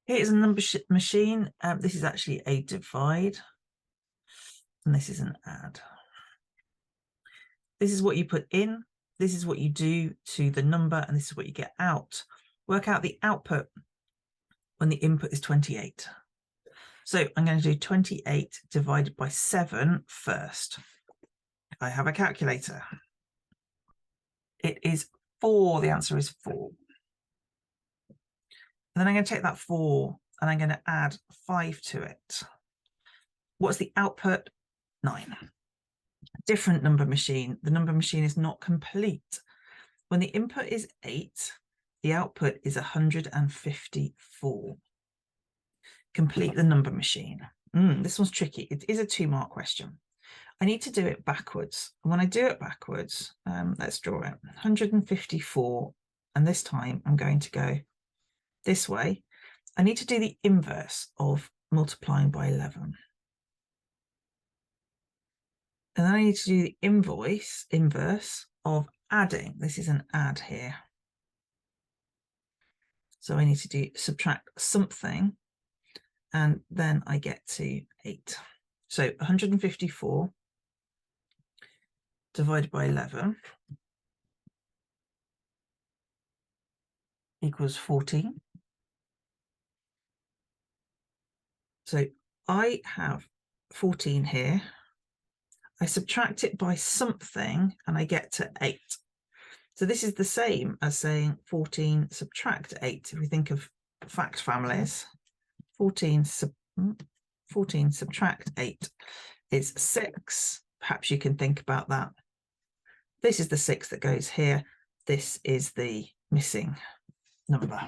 Here's a number machine. This is actually a divide, and this is an add. This is what you put in, this is what you do to the number, and this is what you get out. Work out the output when the input is 28. So I'm going to do 28 divided by 7 first. I have a calculator. It is 4. The answer is 4. And then I'm going to take that 4 and I'm going to add 5 to it. What's the output? 9. Different number machine. The number machine is not complete. When the input is 8, the output is 154. Complete the number machine. This one's tricky. It is a 2-mark question. I need to do it backwards. And when I do it backwards, let's draw it. 154. And this time I'm going to go this way. I need to do the inverse of multiplying by 11. And then I need to do the inverse of adding. This is an add here. So I need to subtract something, and then I get to 8. So 154 divided by 11 equals 14. So I have 14 here. I subtract it by something and I get to 8. So this is the same as saying 14 subtract 8. If we think of fact families, 14 subtract 8 is 6. Perhaps you can think about that. This is the 6 that goes here. This is the missing number.